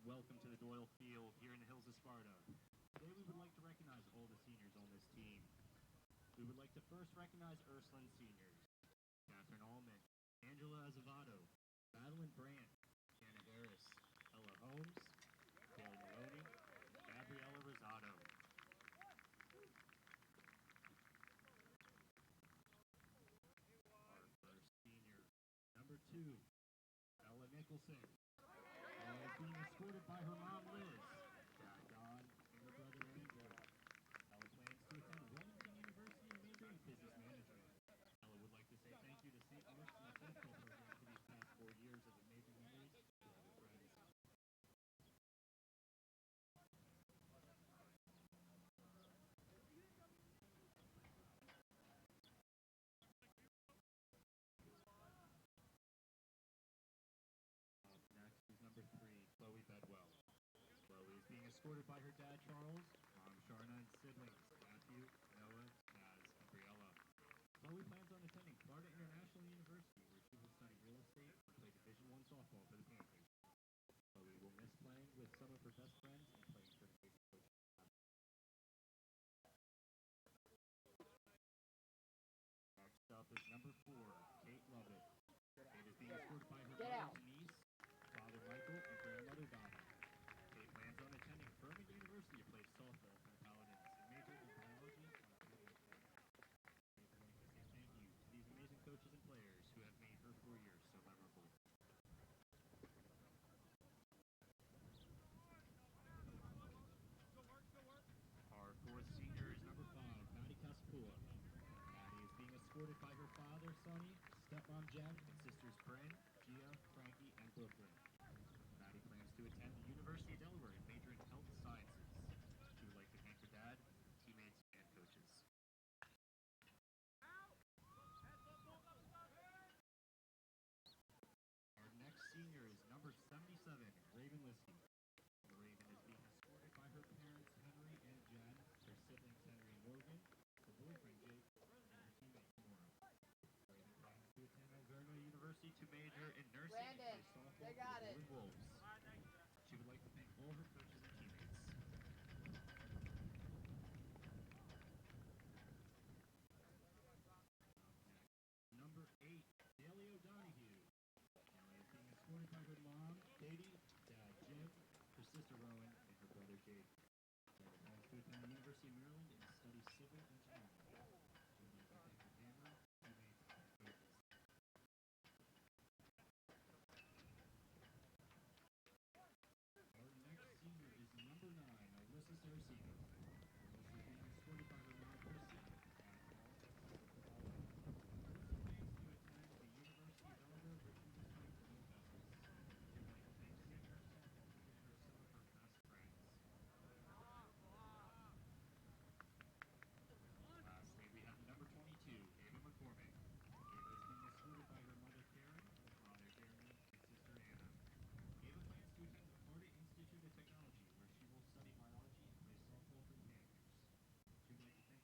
welcome to the Doyle Field here in the hills of Sparta. Today we would like to recognize all the seniors on this team. We would like to first recognize Ursuline seniors: Catherine Allman, Angela Azevedo, Madeline Brandt, Shannon Harris, Ella Holmes, Taylor Maloney, Gabriella Rosado. Our first senior, number 2, Ella Nicholson. Ella is being escorted by her mom Liz, dad Don, and her brother Andrew. Ella plans to attend Wilmington University and major in business management. Ella would like to say thank you to St. Luke's and the football program for these past 4 years of amazing memories with other friends. Next is number 3, Chloe Bedwell. Chloe is being escorted by her dad Charles, mom Sharna, and siblings Matthew, Noah, Naz, and Briella. Chloe plans on attending Florida International University, where she will study real estate and play Division I softball for the Panthers. Chloe will miss playing with some of her best friends and playing for the basic coaching staff. Next up is number 4, Kate Lovett. Kate is being escorted by her mother Denise, father Michael, and grandmother Donna. Kate plans on attending Furman University to play softball for the Paladins and major in biology on a 2-year plan. Kate would like to say thank you to these amazing coaches and players who have made her 4 years so memorable. Our fourth senior is number 5, Maddie Caspula. Maddie is being escorted by her father, Sonny, stepmom Jen, and sisters Bryn, Gia, Frankie, and Brooklyn. Maddie plans to attend the University of Delaware and major in health sciences. She would like to thank her dad, teammates, and coaches. Our next senior is number 77, Raven Lissy. Raven is being escorted by her parents, Henry and Jen, her siblings Henry and Logan, her boyfriend Jake, and her teammate Nora. Raven plans to attend Alverno University to major in nursing and play softball for the Golden Wolves. She would like to thank all her coaches and teammates. Number 8, Dalia O'Donoghue. Dalia is being escorted by her mom, Katie, dad Jim, her sister Rowan, and her brother Jake. Dalia plans to attend the University of Maryland and study civil engineering. She would like to thank her family, teammates, and coaches. Our next senior is number 9, Alyssa Saraceno. Alyssa is being escorted by her mom, Chrissy, dad Paul, and sister Paula. Alyssa plans to attend the University of Delaware, where she will study criminal justice. She would like to thank senior softball because they're some of her best friends. Lastly, we have number 22, Ava McCormick. Ava is being escorted by her mother Karen, father Jeremy, and sister Anna. Ava plans to attend the Florida Institute of Technology, where she will study biology and play softball for the Panthers. She would like to thank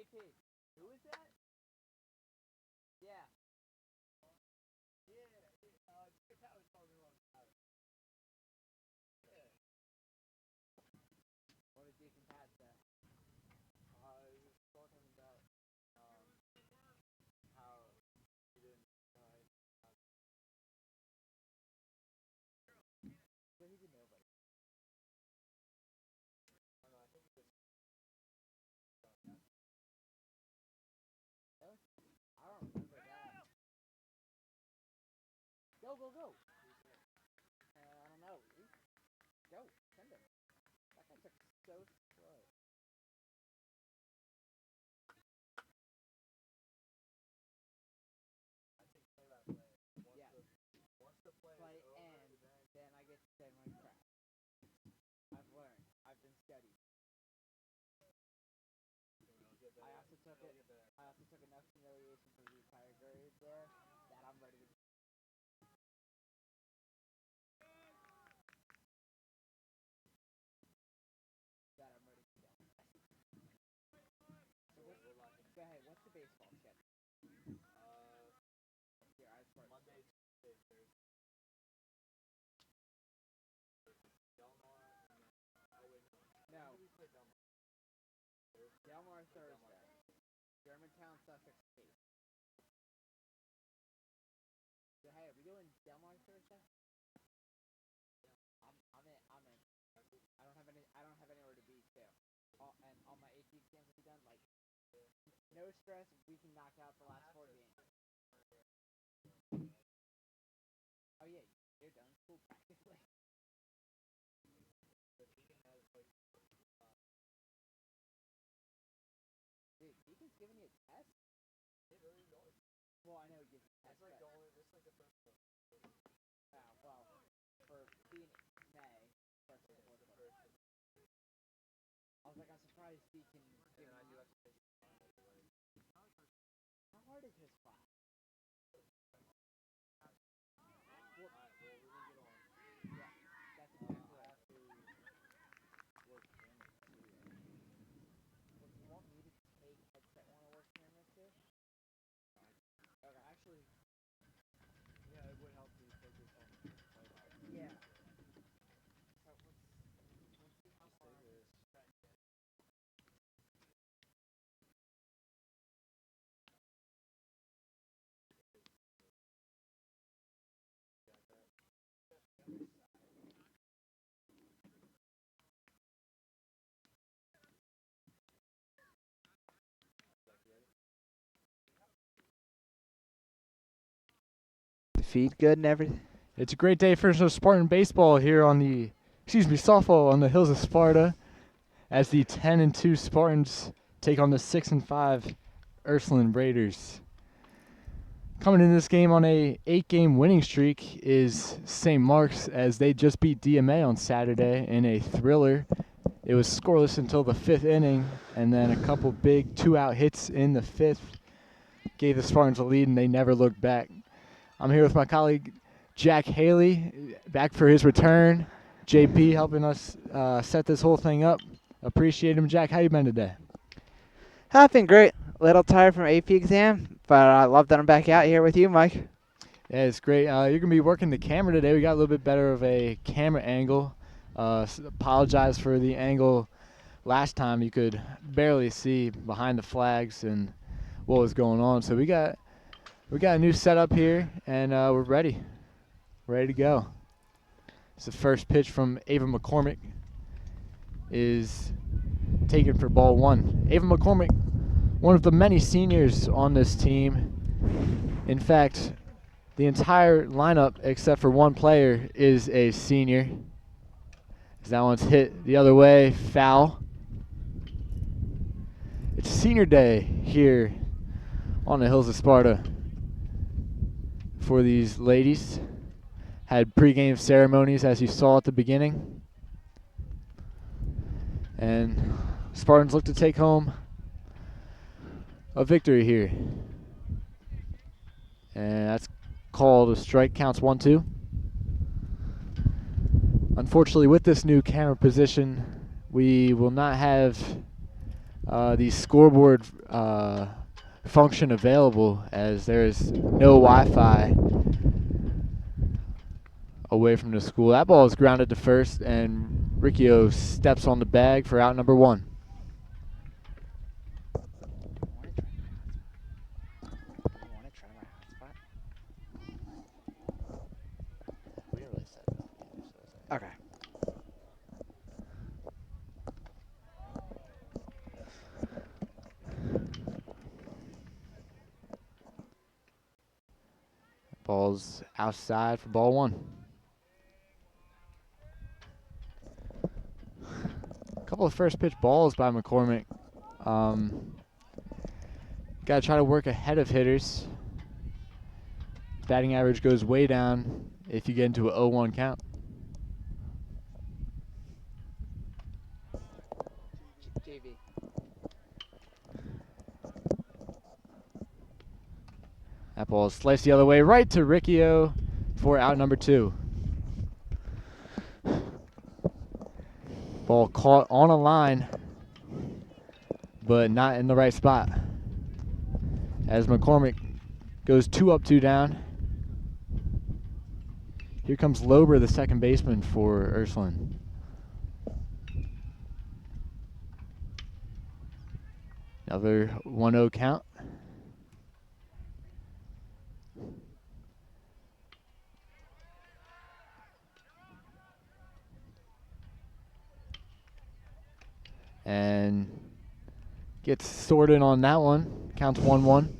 JP, who is that? Yeah. What did Jason Pat say? He was talking about how he didn't so he's a nobody. I don't know, I think it's I don't remember that. Go. I don't know. Go, send him. That guy's like so slow. I think play that play. Once the play and then I get to say my crap. I've learned. I've been studied. I also took enough humiliation for the entire grade there that I'm ready to. That I'm ready to go. So go ahead. What's the baseball schedule? Here, I start. Monday, Tuesday, Thursday. No. Delmar Thursday. Germantown, Sussex State. So hey, are we doing Delmar Thursday? I'm in. I don't have anywhere to be too. And all my AP exams will be done. Like, no stress. We can knock out the last 4 games. Oh yeah, you're done school practically. Dude, Deacon's giving you a test? Well, I know he gives you a test. It's like the first one. Well, for being May, first and fourth. I was like, I'm surprised Deacon. And I do have to take it. How hard is his class? Well, we're gonna get on. Yeah, that's exactly what I have to work cameras too. Well, do you want me to take headset when I work cameras too? Okay, actually, yeah, it would help me focus on the play-by. Yeah. So let's see how far this. The feed good and everything? It's a great day for some Spartan baseball here on the, softball on the hills of Sparta, as the 10-2 Spartans take on the 6-5 Ursuline Raiders. Coming in this game on a 8-game winning streak is St. Mark's, as they just beat DMA on Saturday in a thriller. It was scoreless until the 5th inning, and then a couple big 2-out hits in the 5th gave the Spartans a lead, and they never looked back. I'm here with my colleague Jack Haley, back for his return. JP helping us set this whole thing up. Appreciate him. Jack, how you been today? I've been great. A little tired from AP exam, but I love that I'm back out here with you, Mike. Yeah, it's great. You're going to be working the camera today. We got a little bit better of a camera angle. Apologize for the angle last time. You could barely see behind the flags and what was going on. So we got a new setup here, and we're ready to go. It's the first pitch from Ava McCormick is taken for ball 1. Ava McCormick, one of the many seniors on this team. In fact, the entire lineup except for one player is a senior. As that one's hit the other way, foul. It's senior day here on the hills of Sparta for these ladies. Had pregame ceremonies, as you saw at the beginning. And Spartans look to take home a victory here. And that's called a strike, counts 1-2. Unfortunately, with this new camera position, we will not have the scoreboard function available, as there is no Wi-Fi away from the school. That ball is grounded to first, and Riccio steps on the bag for out number 1. You want to try my hotspot? We didn't really set it up either, so it's Okay. Ball's outside for ball 1. A couple of first pitch balls by McCormick. Got to try to work ahead of hitters. Batting average goes way down if you get into a 0-1 count. JV. That ball is sliced the other way, right to Riccio for out number 2. Ball caught on a line, but not in the right spot. As McCormick goes 2 up, 2 down. Here comes Lober, the second baseman for Ursuline. Another 1-0 count. And gets sorted on that one. Counts 1-1.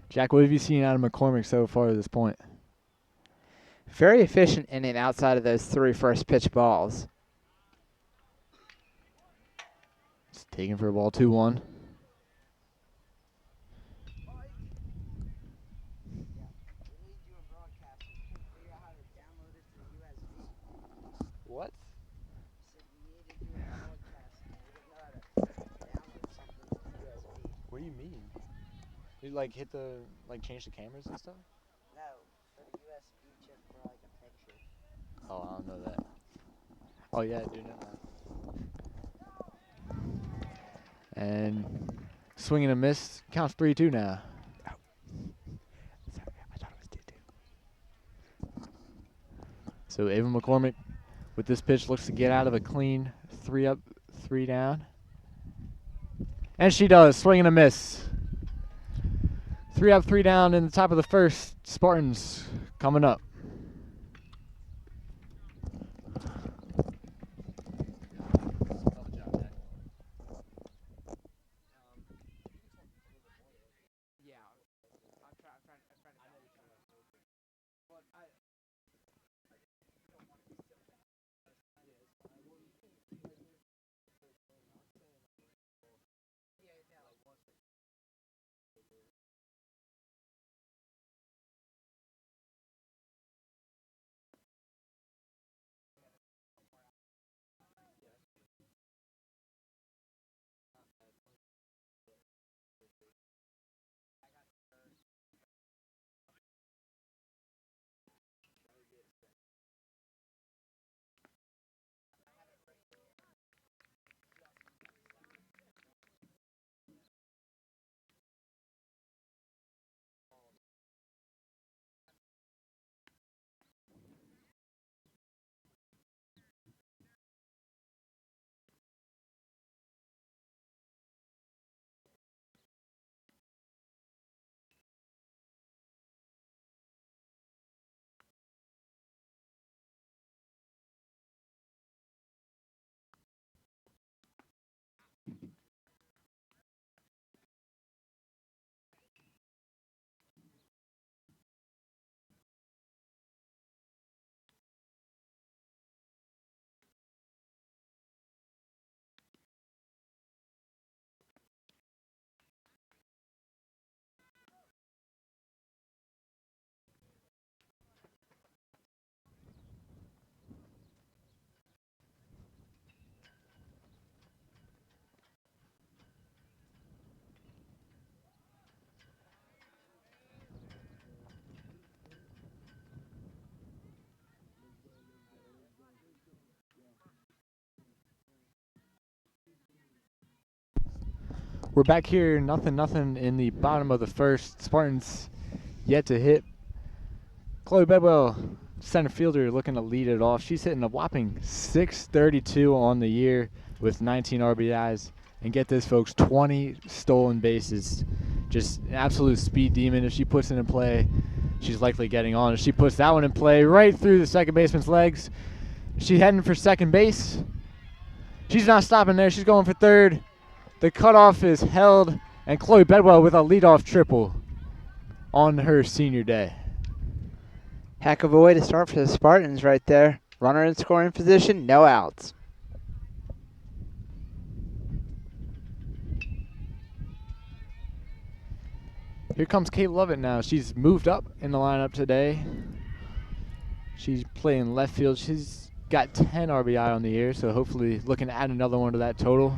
Jack, what have you seen out of McCormick so far at this point? Very efficient inning outside of those 3 first pitch balls. It's taken for a ball 2-1. What? What do you mean? You like hit the change the cameras and stuff? No, for the USB chip for like a picture. Oh, I don't know that. Oh yeah, I do know that. And swing and a miss. Counts 3-2 now. Sorry, I thought it was 2-2. So Ava McCormick with this pitch looks to get out of a clean 3 up, 3 down. And she does. Swing and a miss. 3 up, 3 down in the top of the first. Spartans coming up. We're back here, nothing in the bottom of the first. Spartans yet to hit. Chloe Bedwell, center fielder, looking to lead it off. She's hitting a whopping .632 on the year with 19 RBIs. And get this, folks, 20 stolen bases. Just an absolute speed demon. If she puts it in play, she's likely getting on. If she puts that one in play right through the second baseman's legs, she's heading for second base. She's not stopping there. She's going for third. The cutoff is held, and Chloe Bedwell with a leadoff triple on her senior day. Heck of a way to start for the Spartans right there. Runner in scoring position, no outs. Here comes Kate Lovett now. She's moved up in the lineup today. She's playing left field. She's got 10 RBI on the year, so hopefully looking to add another one to that total.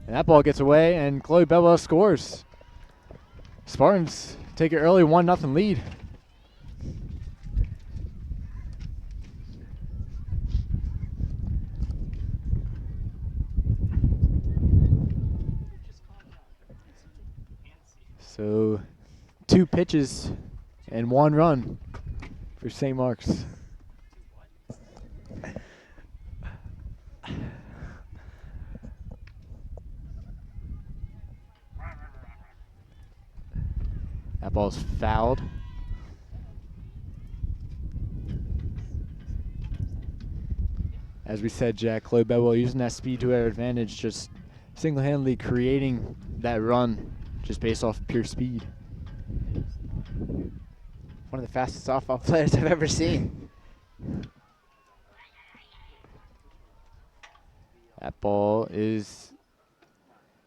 And that ball gets away, and Chloe Bedwell scores. Spartans take an early 1-0 lead. So 2 pitches and 1 run for St. Mark's. That ball's fouled. As we said, Jack, Chloe Bedwell using that speed to her advantage, just single-handedly creating that run just based off of pure speed. One of the fastest softball players I've ever seen. That ball is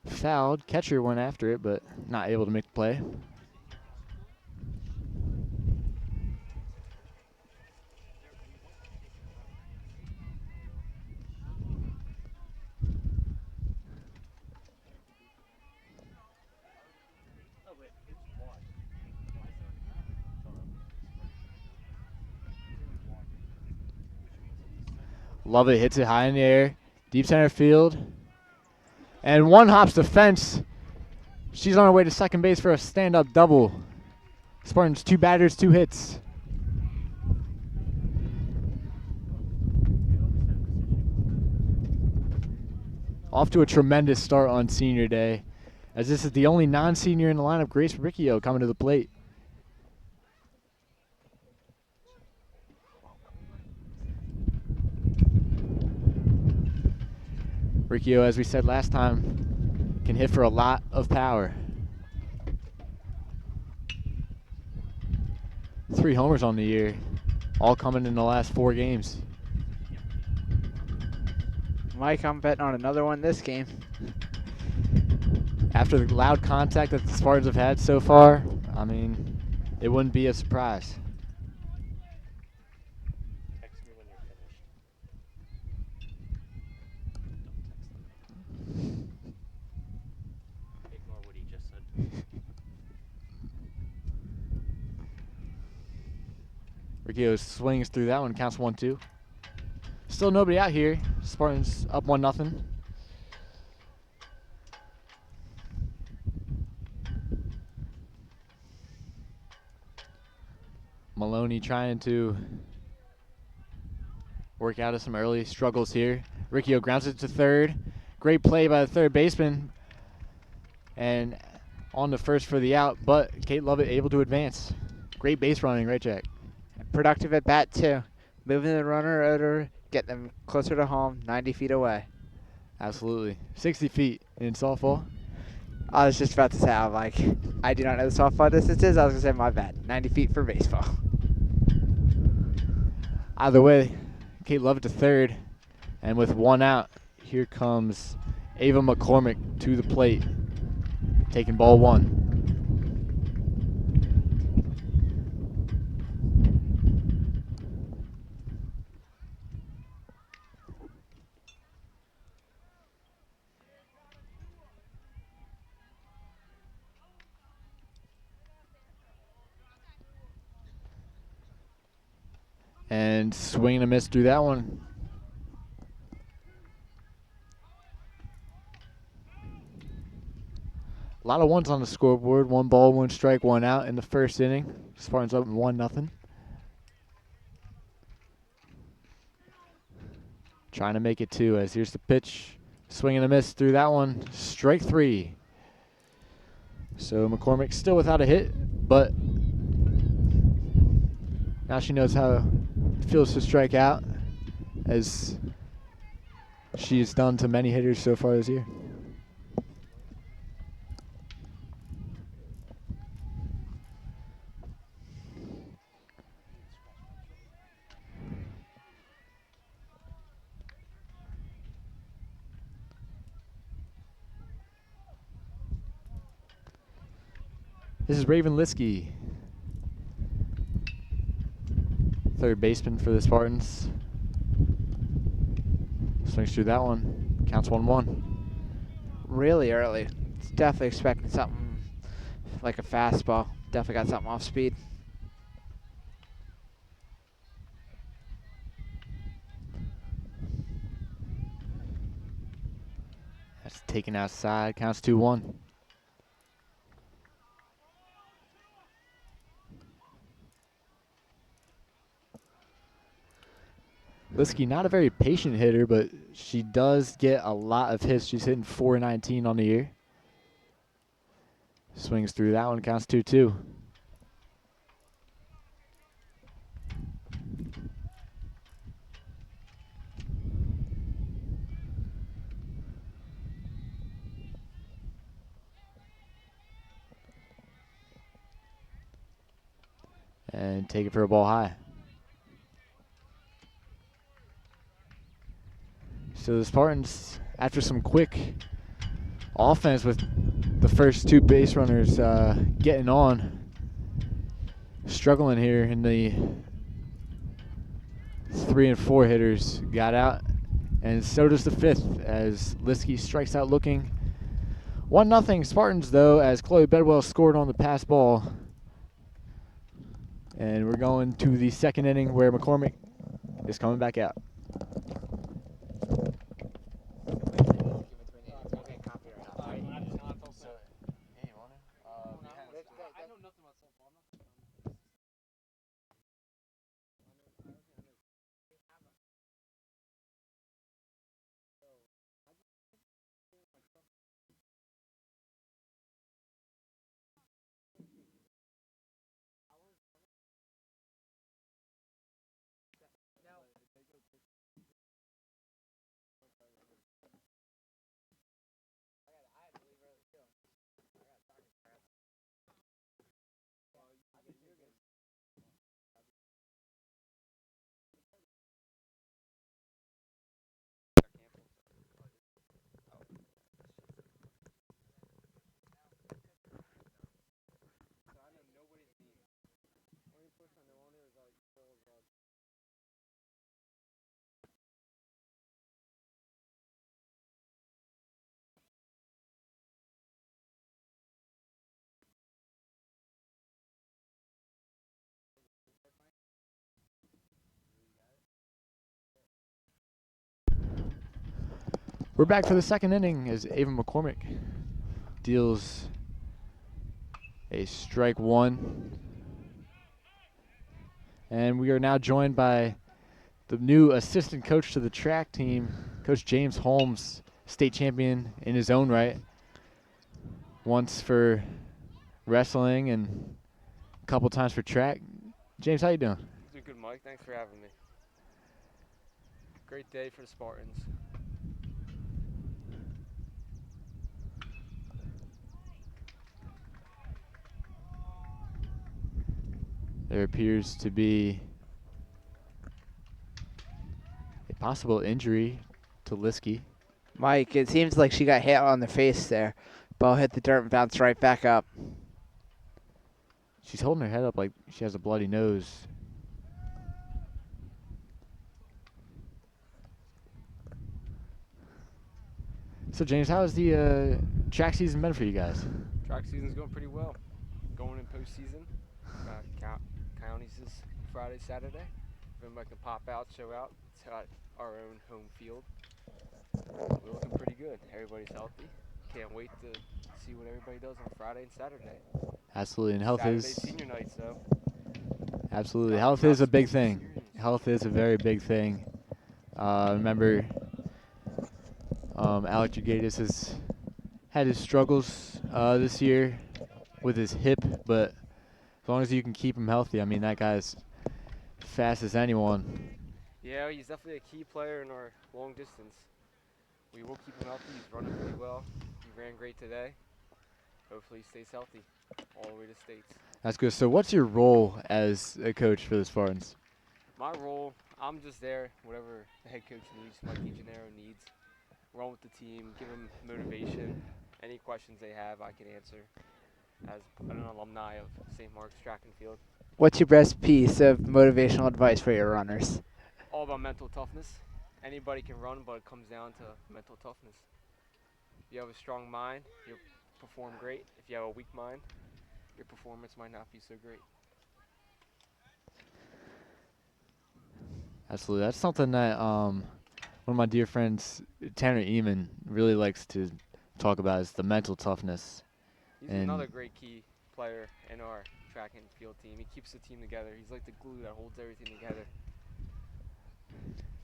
fouled. Catcher went after it, but not able to make the play. Lovett hits it high in the air, deep center field, and one hops the fence. She's on her way to second base for a stand-up double. Spartans 2 batters, 2 hits. Off to a tremendous start on senior day, as this is the only non-senior in the lineup. Grace Riccio coming to the plate. Riccio, as we said last time, can hit for a lot of power. 3 homers on the year, all coming in the last 4 games. Mike, I'm betting on another one this game. After the loud contact that the Spartans have had so far, I mean, it wouldn't be a surprise. Text me when you're finished. Ignore what he just said. Riccio swings through that one, counts 1-2. Still nobody out here. Spartans up 1-0. Maloney trying to work out of some early struggles here. Riccio grounds it to third. Great play by the third baseman. And on to first for the out, but Kate Lovett able to advance. Great base running, right, Jack? Productive at bat, too. Moving the runner over, getting them closer to home, 90 feet away. Absolutely. 60 feet in softball. I was just about to say, I'm like, I do not know the softball distances. I was going to say, my bad. 90 feet for baseball. Either way, Kate Lovett to third. And with 1 out, here comes Ava McCormick to the plate, taking ball 1. And swing and a miss through that one. A lot of ones on the scoreboard. 1 ball, 1 strike, 1 out in the first inning. Spartans up 1-0. Trying to make it 2 as here's the pitch. Swing and a miss through that one. Strike 3. So McCormick still without a hit, but now she knows how it feels to strike out, as she's done to many hitters so far this year. This is Raven Liskey, third baseman for the Spartans. Swings through that one. Counts 1-1. Really early. It's definitely expecting something like a fastball. Definitely got something off speed. That's taken outside. Counts 2-1. Liskey, not a very patient hitter, but she does get a lot of hits. She's hitting .419 on the year. Swings through that one. Counts 2-2. And take it for a ball high. So the Spartans, after some quick offense with the first 2 base runners getting on, struggling here in the 3 and 4 hitters got out, and so does the 5th as Liskey strikes out looking. 1-0 Spartans though, as Chloe Bedwell scored on the pass ball. And we're going to the second inning where McCormick is coming back out. We're back for the second inning as Ava McCormick deals a strike 1. And we are now joined by the new assistant coach to the track team, Coach James Holmes, state champion in his own right. Once for wrestling and a couple times for track. James, how you doing? Doing good, Mike. Thanks for having me. Great day for the Spartans. There appears to be a possible injury to Liskey. Mike, it seems like she got hit on the face there. Ball hit the dirt and bounced right back up. She's holding her head up like she has a bloody nose. So James, how has the track season been for you guys? Track season's going pretty well. Going in postseason. Counties this Friday, Saturday. If everybody can pop out, show out. It's at our own home field. We're looking pretty good. Everybody's healthy. can't wait to see what everybody does on Friday and Saturday. Absolutely, and health Saturday is senior night, so absolutely gotta health come out is a big supporting thing. the seniors. Health is a very big thing. Remember, Alec Jagatis has had his struggles this year with his hip, but as long as you can keep him healthy, I mean that guy's fast as anyone. Yeah, he's definitely a key player in our long distance. We will keep him healthy. He's running pretty well. He ran great today. Hopefully he stays healthy all the way to states. That's good. So, what's your role as a coach for the Spartans? My role, I'm just there, whatever the head coach needs, Mike DeGennaro needs. Run with the team, give them motivation. Any questions they have, I can answer as an alumni of St. Mark's Track and Field. What's your best piece of motivational advice for your runners? All about mental toughness. Anybody can run, but it comes down to mental toughness. If you have a strong mind, you'll perform great. If you have a weak mind, your performance might not be so great. Absolutely. That's something that one of my dear friends, Tanner Eamon, really likes to talk about is the mental toughness. He's And another great key player in our track and field team. He keeps the team together. He's like the glue that holds everything together.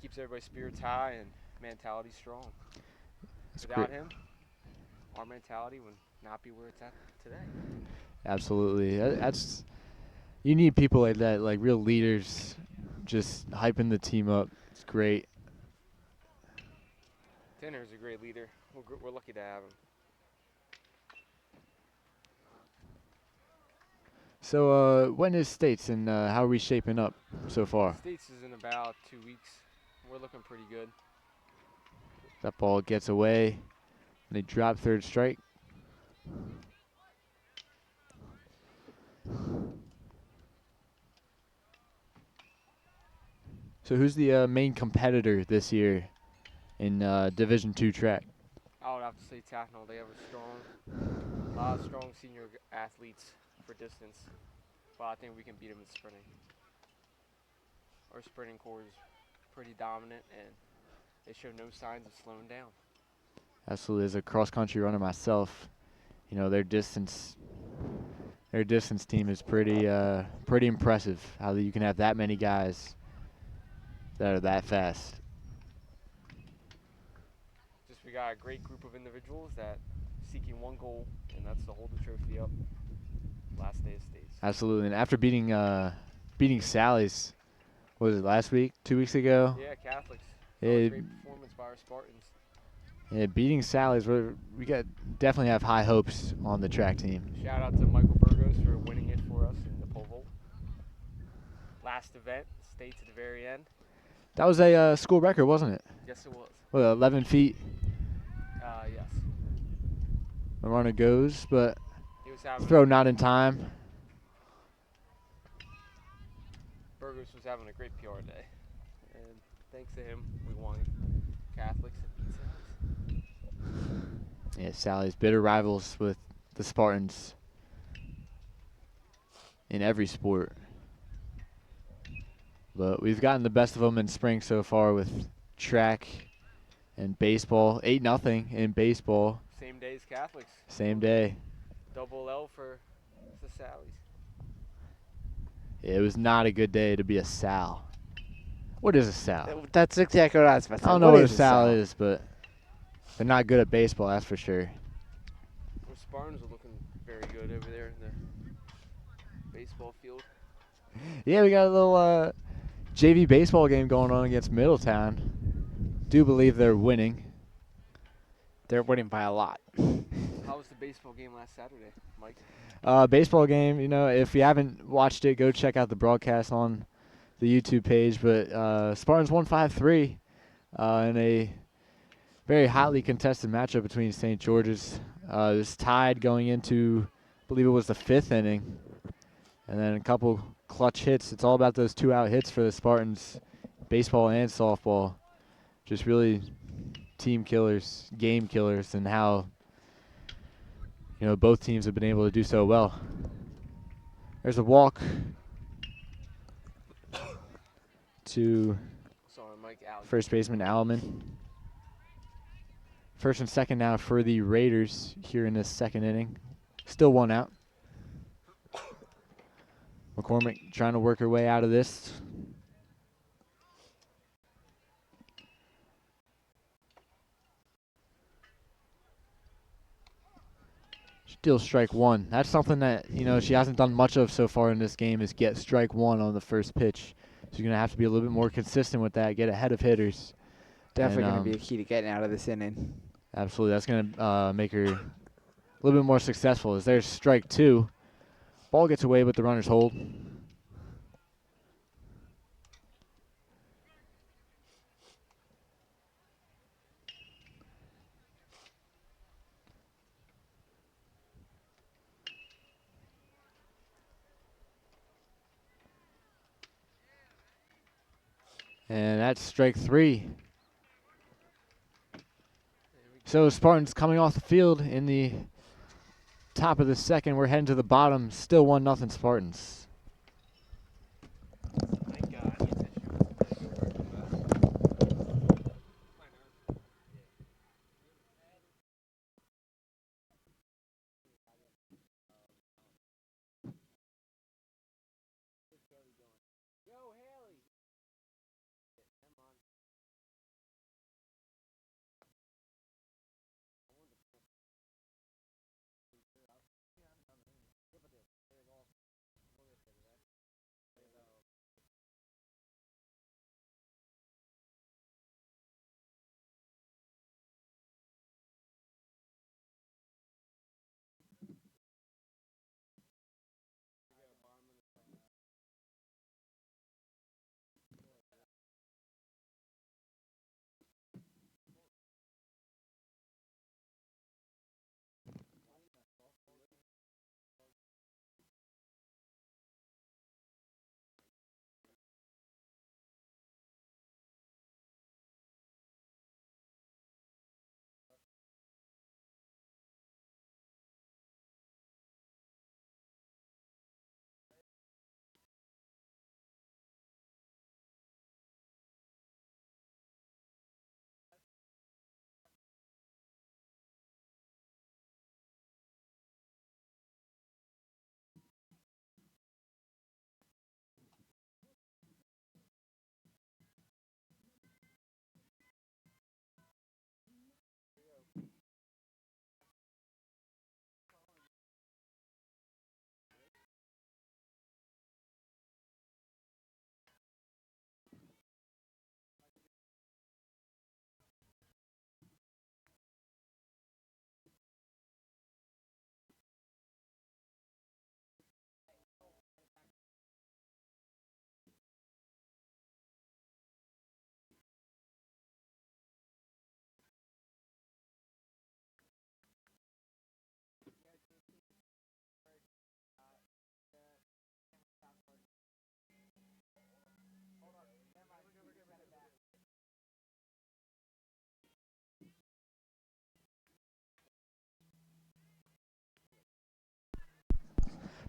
Keeps everybody's spirits high and mentality strong. That's Without great. him, our mentality would not be where it's at today. Absolutely. That's you need people like that, like real leaders, just hyping the team up. It's great. Tanner's a great leader. We're lucky to have him. So, when is states and how are we shaping up so far? States is in about 2 weeks. We're looking pretty good. That ball gets away, and they drop third strike. So, who's the main competitor this year in Division II track? I would have to say Tacknell. They have a lot of strong senior athletes for distance, but I think we can beat them in sprinting. Our sprinting core is pretty dominant, and they show no signs of slowing down. Absolutely, as a cross-country runner myself, you know their distance team is pretty impressive. How you can have that many guys that are that fast. Just we got a great group of individuals that seeking one goal, and that's to hold the trophy up last day of states. Absolutely, and after beating Sally's, what was it last week, 2 weeks ago? Yeah, Catholics. Yeah, Great performance by our Spartans. yeah, beating Sally's, we got definitely have high hopes on the track team. Shout out to Michael Burgos for winning it for us in the pole vault. Last event, stayed to the very end. That was a school record, wasn't it? Yes, it was. Well, 11 feet. Yes. The runner goes, but He was having throw not in time. Burgos was having a great PR day, and thanks to him, we won Catholics and beat Sally's. Yeah, Sally's bitter rivals with the Spartans in every sport. But we've gotten the best of them in spring so far with track and baseball. 8-0 in baseball. Same day as Catholics. Same day. Double L for the Sallies. It was not a good day to be a Sal. What is a Sal? That's exactly what I was about to say. I don't know what a Sal is, but they're not good at baseball, that's for sure. Our Spartans are looking very good over there in the baseball field. Yeah, we got a little JV baseball game going on against Middletown. Do believe they're winning. They're winning by a lot. How was the baseball game last Saturday, Mike? Baseball game, you know, if you haven't watched it, go check out the broadcast on the YouTube page. But Spartans won 5-3 in a very hotly contested matchup between St. George's. It was tied going into, I believe it was the 5th inning. And then a couple clutch hits. It's all about those 2-out hits for the Spartans, baseball and softball. Just really team killers, game killers, and how both teams have been able to do so well. There's a walk to Sorry, Mike. Alex. first baseman Alleman. First and second now for the Raiders here in this second inning. Still 1 out. McCormick trying to work her way out of this. Still strike one. That's something that, you know, she hasn't done much of so far in this game, is get strike one on the first pitch. So you're going to have to be a little bit more consistent with that, get ahead of hitters. Definitely And, going to be a key to getting out of this inning. Absolutely. That's going to make her a little bit more successful. As there's strike two. Ball gets away, but the runners hold. And that's strike three. So Spartans coming off the field in the top of the second. We're heading to the bottom. Still 1-0 Spartans. Thank God.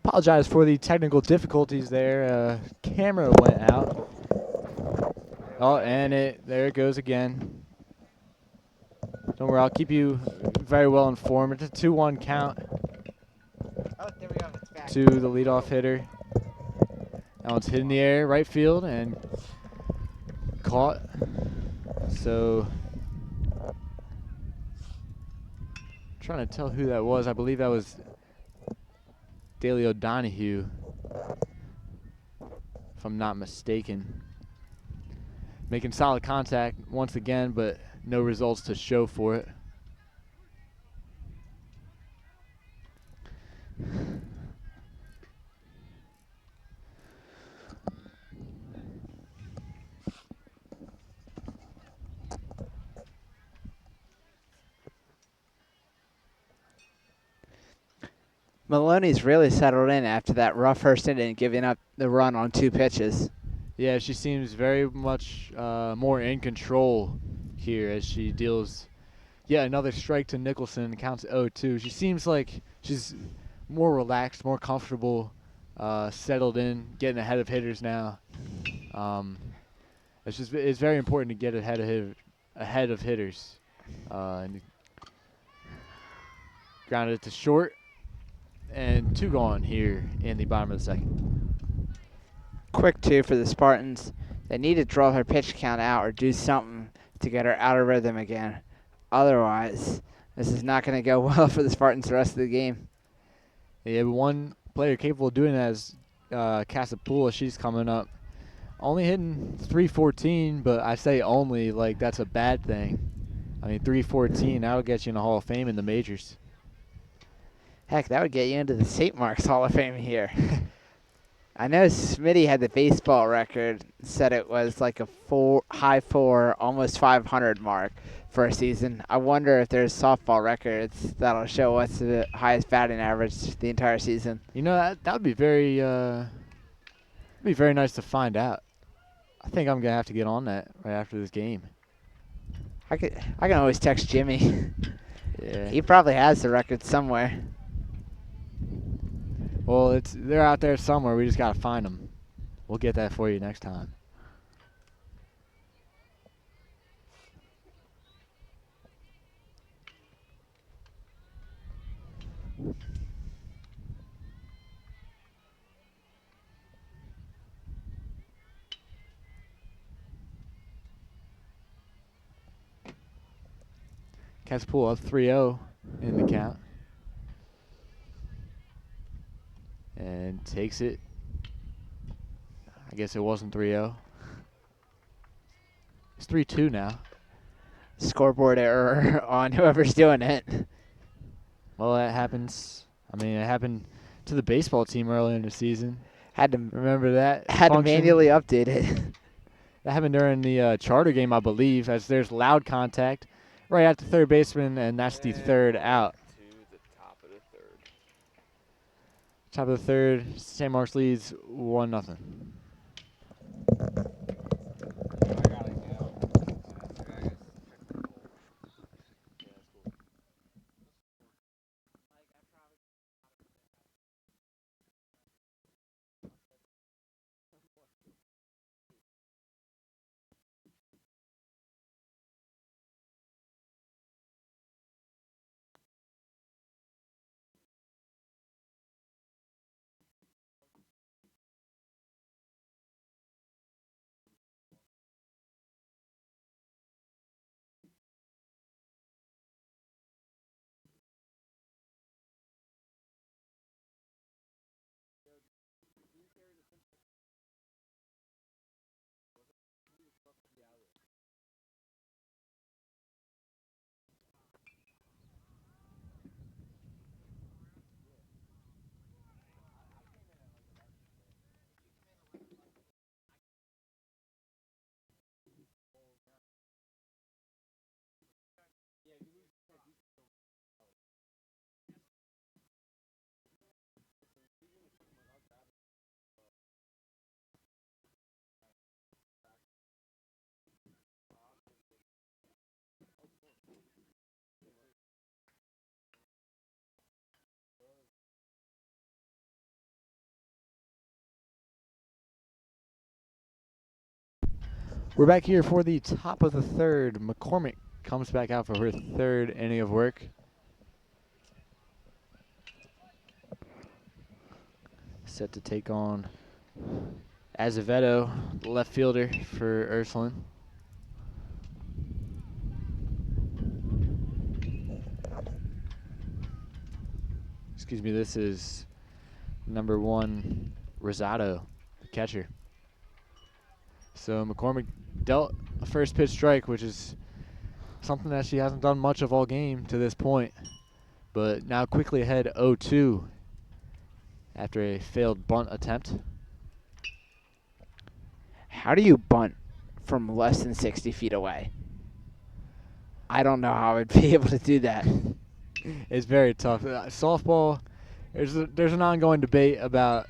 Apologize for the technical difficulties there. Camera went out. Oh, and there it goes again. Don't worry, I'll keep you very well informed. It's a 2-1 count Oh, there we go. It's back. to the leadoff hitter. That one's hit in the air, right field, and caught. So, trying to tell who that was. I believe that was Daly O'Donohue, if I'm not mistaken. Making solid contact once again, but no results to show for it. Maloney's really settled in after that rough first inning, giving up the run on 2 pitches. Yeah, she seems very much more in control here as she deals another strike to Nicholson. Counts 0-2. She seems like she's more relaxed, more comfortable, settled in, getting ahead of hitters now. It's very important to get ahead of hitters and Grounded to short. And 2 gone here in the bottom of the second. Quick 2 for the Spartans. They need to draw her pitch count out or do something to get her out of rhythm again. Otherwise, this is not going to go well for the Spartans the rest of the game. Yeah, but one player capable of doing that is Casapula. She's coming up. Only hitting 314, but I say only like that's a bad thing. I mean, 314, that'll get you in the Hall of Fame in the majors. Heck, that would get you into the St. Mark's Hall of Fame here. I know Smitty had the baseball record, said it was like a high 4, almost 500 mark for a season. I wonder if there's softball records that'll show what's the highest batting average the entire season. You know, that would be very nice to find out. I think I'm gonna have to get on that right after this game. I can always text Jimmy. Yeah. He probably has the record somewhere. Well, they're out there somewhere. We just gotta find them. We'll get that for you next time. Casapula up 3-0 in the count. And takes it. I guess it wasn't 3-0. It's 3-2 now. Scoreboard error on whoever's doing it. Well, that happens. I mean, it happened to the baseball team earlier in the season. Had to Remember that? had to function? manually update it. That happened during the charter game, I believe, as there's loud contact right at the third baseman, and that's the third out. To the top of the third. Top of the third, St. Mark's leads 1-0. I gotta go. We're back here for the top of the third. McCormick comes back out for her third inning of work. Set to take on Azevedo, left fielder for Ursuline. Excuse me, this is number 1, Rosado, the catcher. So McCormick dealt a first pitch strike, which is something that she hasn't done much of all game to this point. But now quickly ahead 0-2 after a failed bunt attempt. How do you bunt from less than 60 feet away? I don't know how I'd be able to do that. It's very tough. Softball, there's an ongoing debate about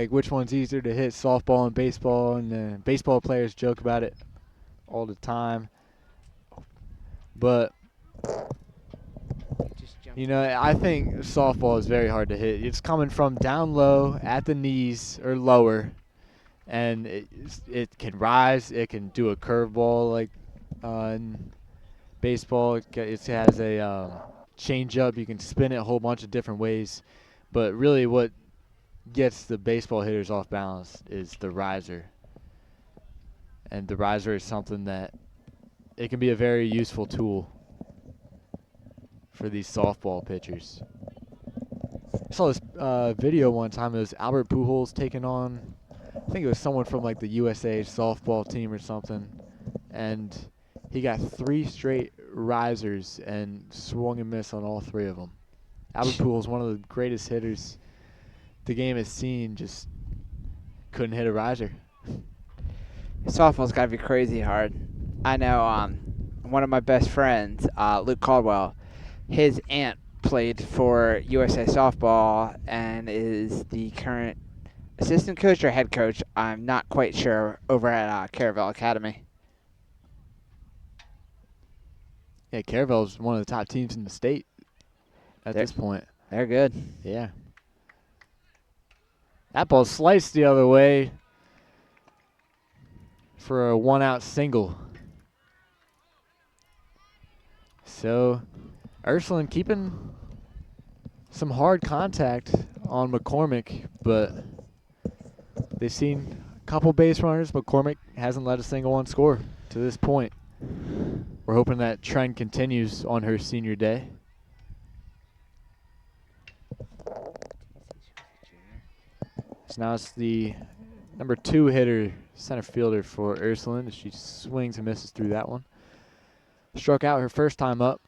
which one's easier to hit, softball and baseball, and baseball players joke about it all the time. But you know, I think softball is very hard to hit. It's coming from down low at the knees or lower, and it can rise. It can do a curveball like in baseball. It has a change up, you can spin it a whole bunch of different ways. But really what gets the baseball hitters off balance is the riser. And the riser is something that it can be a very useful tool for these softball pitchers. I saw this video one time. It was Albert Pujols taking on, I think it was someone from like the USA softball team or something, and he got 3 straight risers and swung and missed on all 3 of them. Albert Pujols, one of the greatest hitters the game has seen, just couldn't hit a riser. Softball's got to be crazy hard. I know one of my best friends, Luke Caldwell, his aunt played for USA Softball and is the current assistant coach or head coach, I'm not quite sure, over at Caravel Academy. Yeah, Caravel's one of the top teams in the state at this point. They're good. Yeah. That ball sliced the other way for a 1-out single. So, Ursuline keeping some hard contact on McCormick, but they've seen a couple base runners. McCormick hasn't let a single one score to this point. We're hoping that trend continues on her senior day. So now it's the number 2 hitter, center fielder for Ursuline. She swings and misses through that one. Struck out her first time up.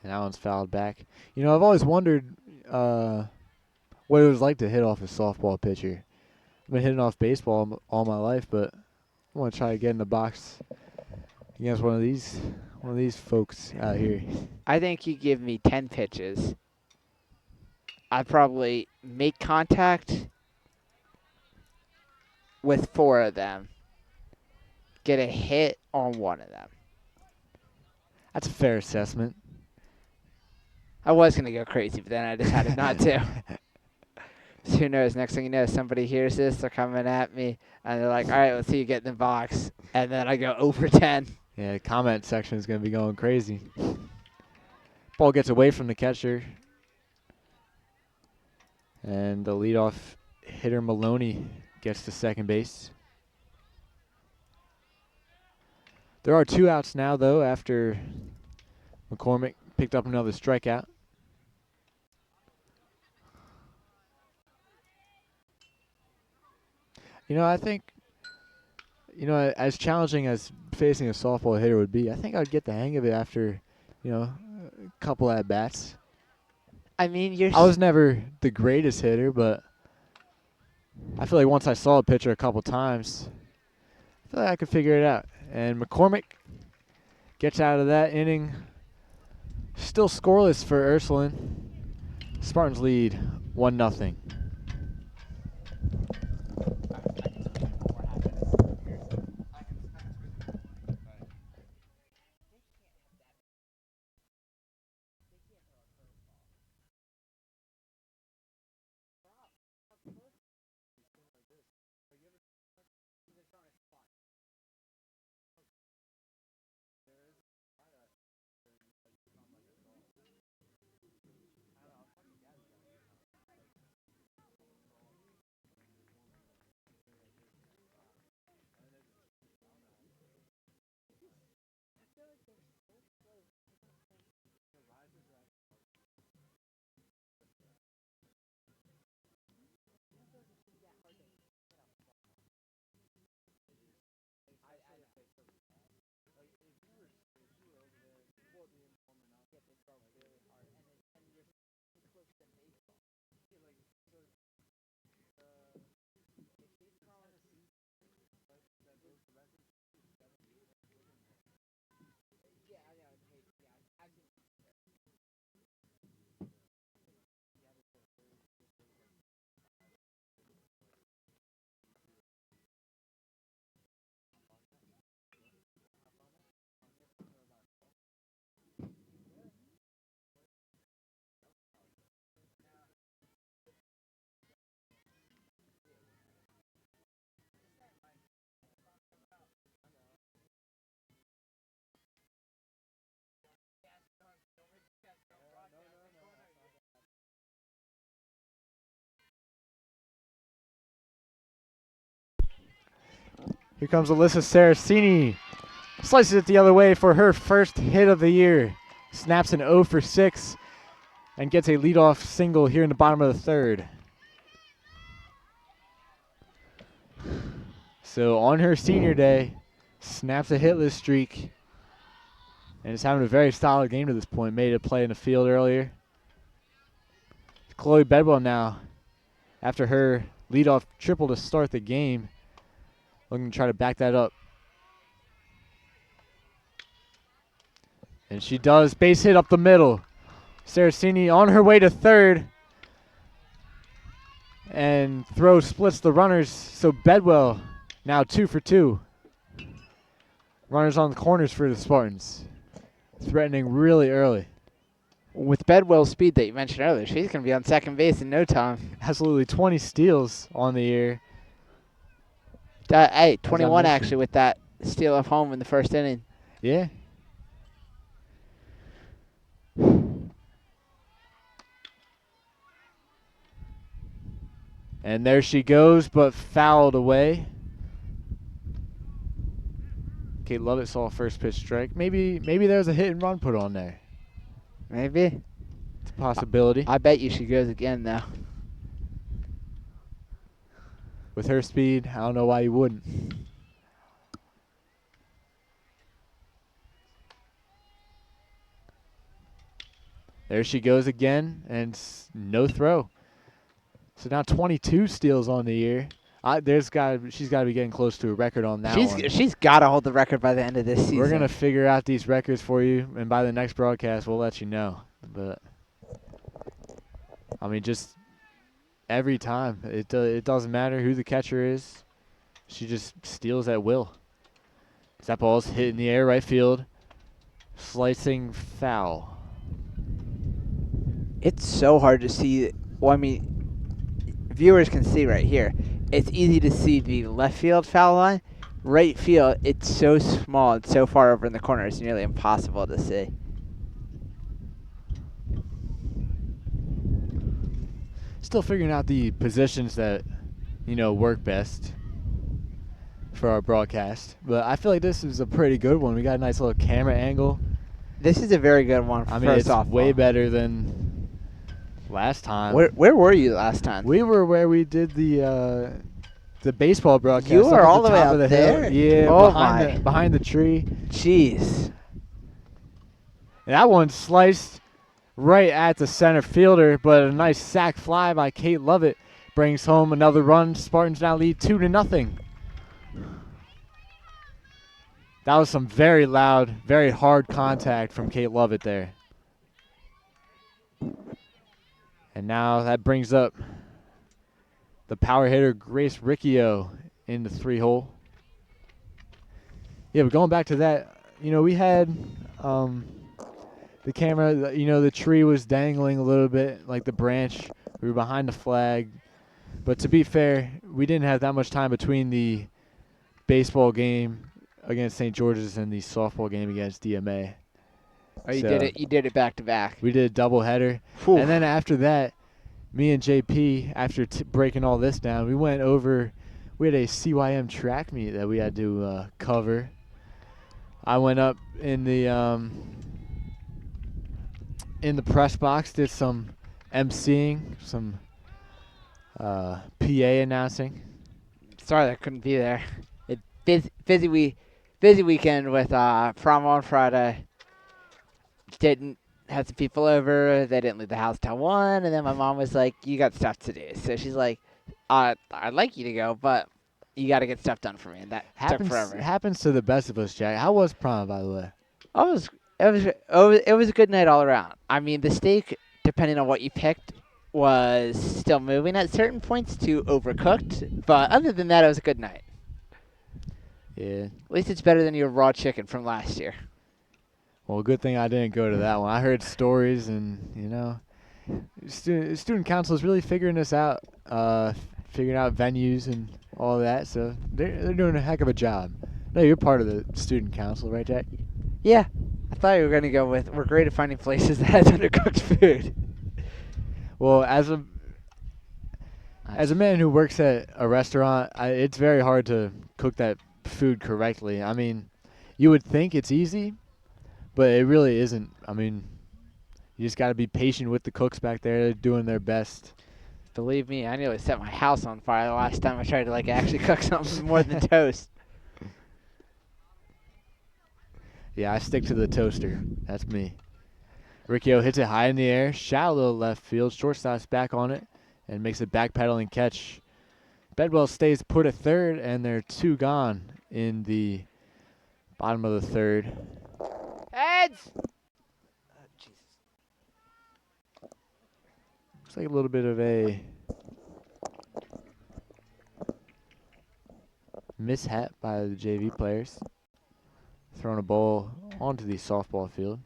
And that one's fouled back. You know, I've always wondered what it was like to hit off a softball pitcher. I've been hitting off baseball all my life, but I want to try to get in the box against one of these folks out here. I think you give me 10 pitches, I'd probably make contact with 4 of them, get a hit on 1 of them. That's a fair assessment. I was going to go crazy, but then I decided not to. So who knows? Next thing you know, somebody hears this, they're coming at me, and they're like, all right, let's see you get in the box. And then I go 0 for 10. Yeah, the comment section is going to be going crazy. Ball gets away from the catcher. And the leadoff hitter, Maloney, gets to second base. There are 2 outs now, though, after McCormick picked up another strikeout. You know, I think, as challenging as facing a softball hitter would be, I think I'd get the hang of it after, a couple at-bats. I mean, I was never the greatest hitter, but I feel like once I saw a pitcher a couple times, I feel like I could figure it out. And McCormick gets out of that inning. Still scoreless for Ursuline. Spartans lead 1-0. Here comes Alyssa Saracini. Slices it the other way for her first hit of the year. Snaps an 0 for 6 and gets a leadoff single here in the bottom of the third. So on her senior day, snaps a hitless streak and is having a very solid game to this point. Made a play in the field earlier. Chloe Bedwell now, after her leadoff triple to start the game, looking to try to back that up. And she does. Base hit up the middle. Saracini on her way to third. And throw splits the runners. So Bedwell now 2 for 2. Runners on the corners for the Spartans. Threatening really early. With Bedwell's speed that you mentioned earlier, she's going to be on second base in no time. Absolutely 20 steals on the year. Hey, 21 mentioned. actually with that steal of home in the first inning. Yeah. And there she goes, but fouled away. Kate Lovett saw a first pitch strike. Maybe there's a hit and run put on there. Maybe. It's a possibility. I bet you she goes again, though. With her speed, I don't know why you wouldn't. There she goes again, and no throw. So now 22 steals on the year. She's got to be getting close to a record on that one. She's got to hold the record by the end of this season. We're gonna figure out these records for you, and by the next broadcast, we'll let you know. But I mean, just every time, it doesn't matter who the catcher is. She just steals at will. That ball's hit in the air, right field. Slicing foul. It's so hard to see. Well, I mean, viewers can see right here. It's easy to see the left field foul line. Right field, it's so small. It's so far over in the corner. It's nearly impossible to see. Still figuring out the positions that, work best for our broadcast. But I feel like this is a pretty good one. We got a nice little camera angle. This is a very good one for it's softball. way better than last time. Where were you last time? We were where we did the baseball broadcast. You were up at all the way top up of the there? hill. Yeah, Oh behind the tree. Jeez. And that one sliced right at the center fielder, but a nice sac fly by Kate Lovett brings home another run. Spartans now lead 2-0. That was some very loud, very hard contact from Kate Lovett there. And now that brings up the power hitter Grace Riccio in the 3-hole. Yeah, but going back to that, we had the camera, the tree was dangling a little bit, like the branch. We were behind the flag. But to be fair, we didn't have that much time between the baseball game against St. George's and the softball game against DMA. Oh, you did it back to back. We did a doubleheader. And then after that, me and JP, after breaking all this down, we went over. We had a CYM track meet that we had to cover. I went up in the press box, did some emceeing, some PA announcing. Sorry I couldn't be there. Busy weekend with prom on Friday. Didn't have some people over. They didn't leave the house till 1, and then my mom was like, "You got stuff to do." So she's like, "I'd like you to go, but you got to get stuff done for me." And that took forever. Happens to the best of us, Jack. How was prom, by the way? It was a good night all around. I mean, the steak, depending on what you picked, was still moving at certain points to overcooked. But other than that, it was a good night. Yeah. At least it's better than your raw chicken from last year. Well, good thing I didn't go to that one. I heard stories, and student council is really figuring this out, figuring out venues and all that. So they're doing a heck of a job. No, you're part of the student council, right, Jack? Yeah, I thought you were gonna go with we're great at finding places that has undercooked food. Well, as a man who works at a restaurant, it's very hard to cook that food correctly. I mean, you would think it's easy, but it really isn't. I mean, you just got to be patient with the cooks back there. They're doing their best. Believe me, I nearly set my house on fire the last time I tried to like actually cook something more than toast. Yeah, I stick to the toaster. That's me. Riccio hits it high in the air, shallow left field. Shortstop's back on it and makes a backpedaling catch. Bedwell stays put at third, and they're 2 gone in the bottom of the third. Heads! Jesus. Looks like a little bit of a mishap by the JV players. Throwing a ball onto the softball field.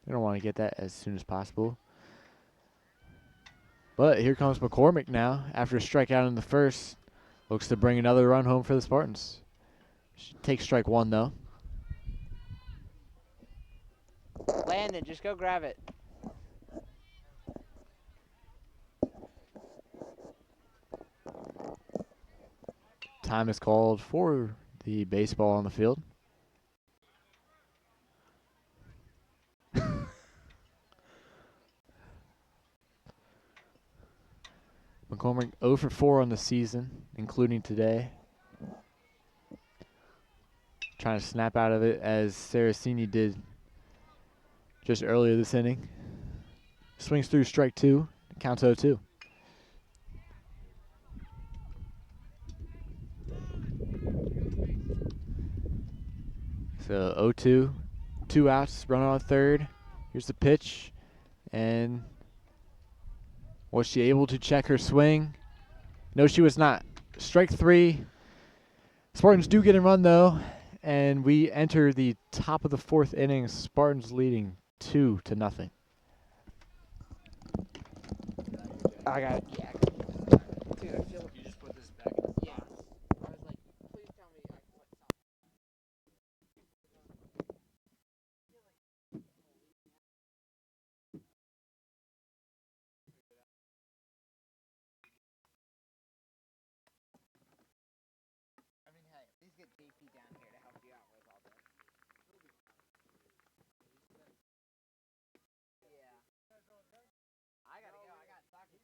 They don't want to get that as soon as possible. But here comes McCormick now after a strikeout in the first. Looks to bring another run home for the Spartans. Takes strike 1 though. Landon, just go grab it. Time is called for the baseball on the field. McCormick 0 for 4 on the season, including today. Trying to snap out of it as Saraceni did just earlier this inning. Swings through strike 2, counts 0-2. So 0-2, 2 outs, runner on third. Here's the pitch, and was she able to check her swing? No, she was not. Strike 3. Spartans do get a run though, and we enter the top of the 4th inning. Spartans leading 2-0. I got it. Yeah. Dude, I feel You just put this back in the yeah. I was like, please tell me I can put something. I mean, hey, please get JP down here to help you out with all this. Yeah. I gotta go. I got soccer.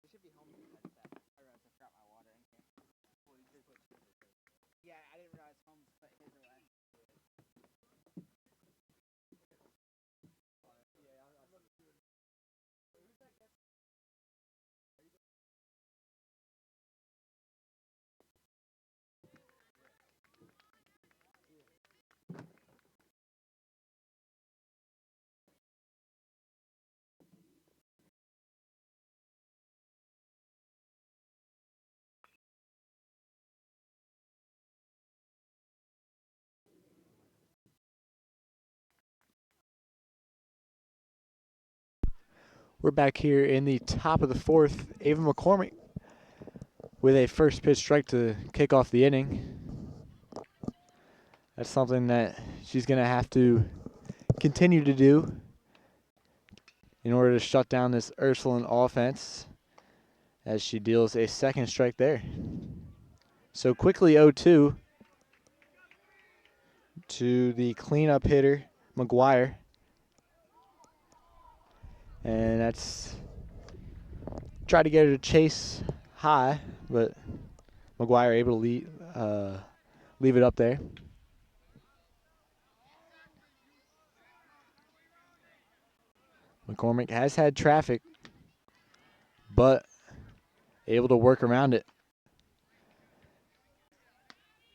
We should be home with this headset. I realized I forgot my water in here. Yeah, I didn't realize Holmes put his away. We're back here in the top of the 4th. Ava McCormick with a first pitch strike to kick off the inning. That's something that she's going to have to continue to do in order to shut down this Ursuline offense as she deals a second strike there. So quickly 0-2 to the cleanup hitter, McGuire. And that's try to get her to chase high, but McGuire able to leave it up there. McCormick has had traffic, but able to work around it.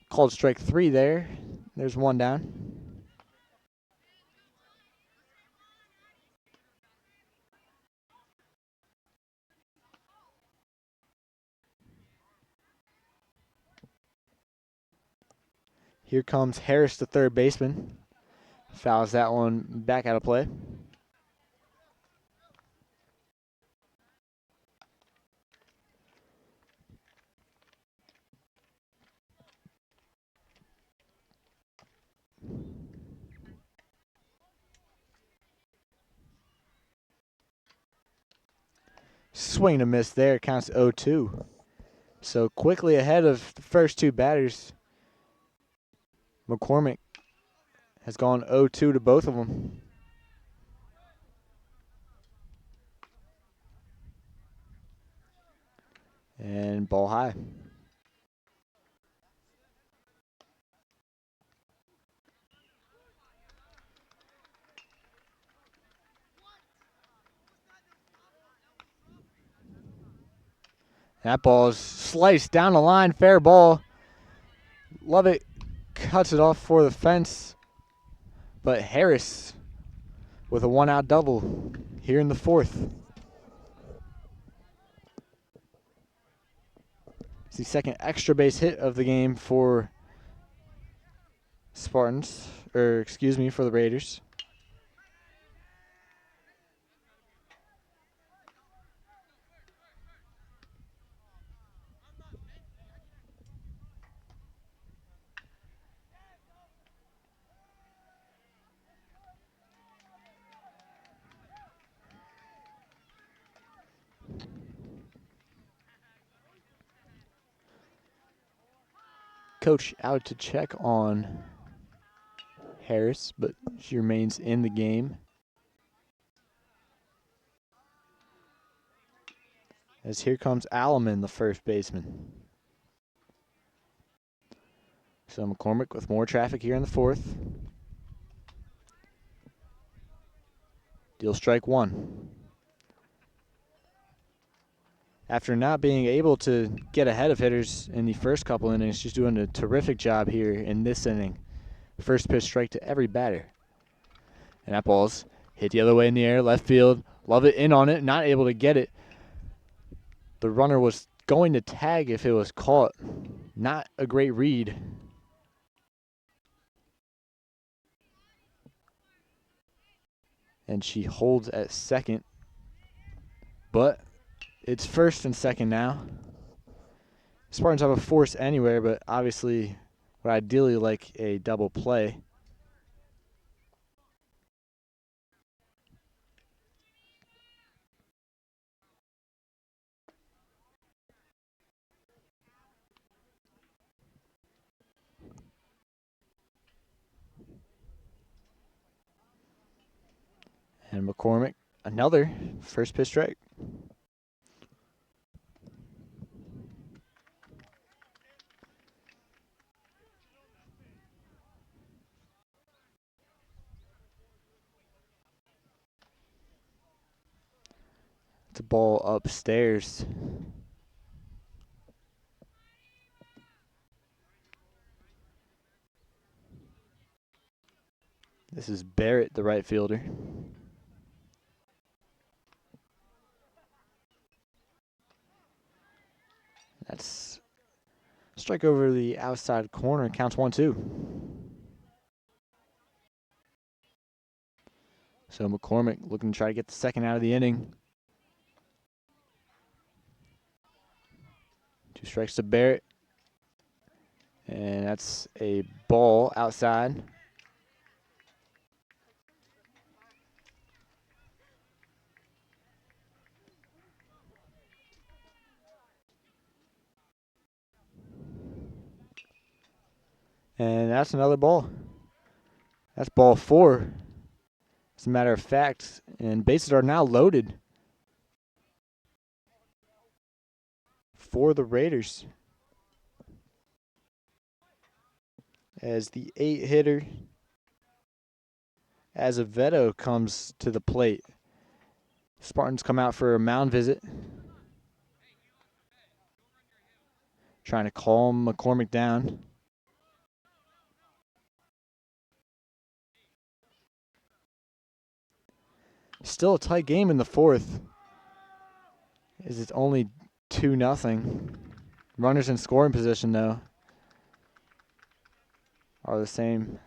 Called strike 3 there. There's 1 down. Here comes Harris, the third baseman. Fouls that one back out of play. Swing and a miss there. Counts 0-2. So quickly ahead of the first two batters. McCormick has gone 0-2 to both of them. And ball high. That ball is sliced down the line. Fair ball. Lovett cuts it off for the fence. But Harris with a one-out double here in the fourth. It's the second extra base hit of the game for Spartans, or excuse me, for the Raiders. Coach out to check on Harris, but she remains in the game. As here comes Alleman, the first baseman. So McCormick with more traffic here in the fourth. Deal strike one. After not being able to get ahead of hitters in the first couple innings, she's doing a terrific job here in this inning. First pitch strike to every batter. And that ball's hit the other way in the air, left field. Lovett in on it, not able to get it. The runner was going to tag if it was caught. Not a great read. And she holds at second. But it's first and second now. Spartans have a force anywhere, but obviously would ideally like a double play. And McCormick, another first pitch strike. It's a ball upstairs. This is Barrett, the right fielder. That's strike over the outside corner. Counts 1-2. So McCormick looking to try to get the second out of the inning. Two strikes to Barrett. And that's a ball outside. And that's another ball. That's ball four. As a matter of fact, and bases are now loaded for the Raiders. As the 8-hitter, Azevedo comes to the plate. Spartans come out for a mound visit. Trying to calm McCormick down. Still a tight game in the fourth. As it's only 2-0. Runners in scoring position, though, are the same.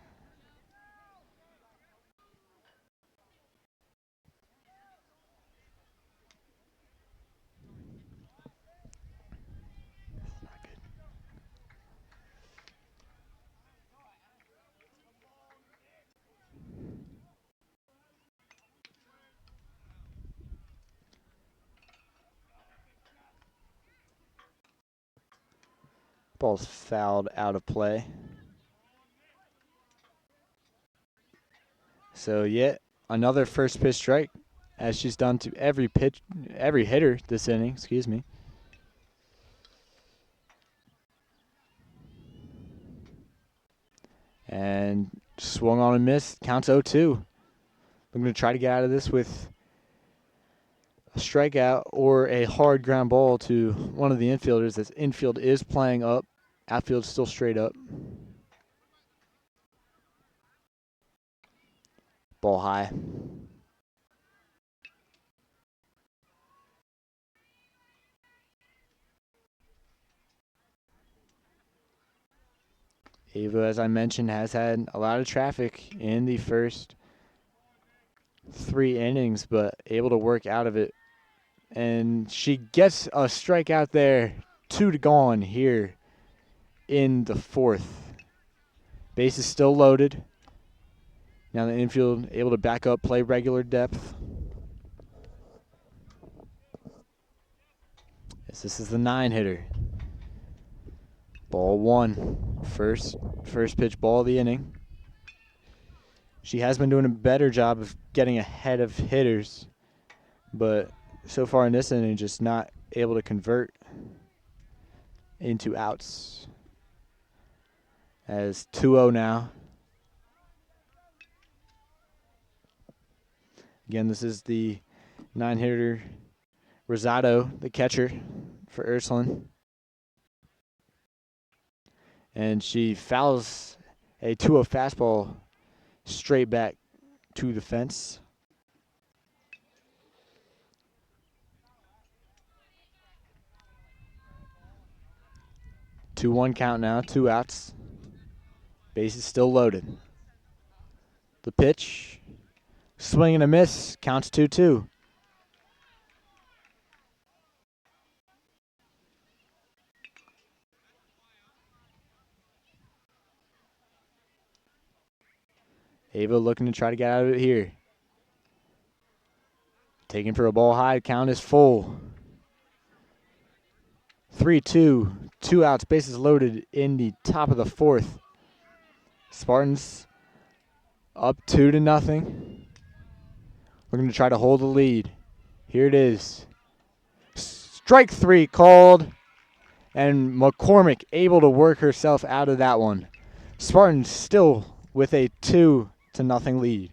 Ball's fouled out of play. So yet another first pitch strike, as she's done to every hitter this inning, excuse me. And swung on and missed, counts 0-2. I'm going to try to get out of this with a strikeout or a hard ground ball to one of the infielders, as infield is playing up, outfield still straight up. Ball high. Ava, as I mentioned, has had a lot of traffic in the first 3 innings, but able to work out of it. And she gets a strikeout there, 2 to gone here in the 4th. Base is still loaded. Now the infield able to back up, play regular depth. Yes, this is the 9-hitter. Ball 1. First pitch ball of the inning. She has been doing a better job of getting ahead of hitters, but so far in this inning, just not able to convert into outs. As 2-0 now. Again, this is the 9-hitter Rosado, the catcher for Ursuline. And she fouls a 2-0 fastball straight back to the fence. 2-1 count now, 2 outs. Base is still loaded. The pitch, swing and a miss, counts 2-2. Ava looking to try to get out of it here. Taking for a ball high, count is full. 3-2, 2 outs, bases loaded in the top of the 4th. Spartans up 2-0. We're going to try to hold the lead. Here it is. Strike 3 called, and McCormick able to work herself out of that one. Spartans still with a 2-0 lead.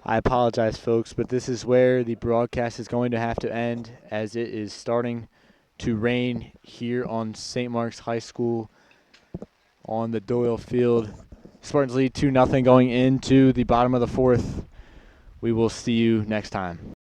I apologize, folks, but this is where the broadcast is going to have to end, as it is starting to rain here on St. Mark's High School on the Doyle Field. Spartans lead 2-0 going into the bottom of the 4th. We will see you next time.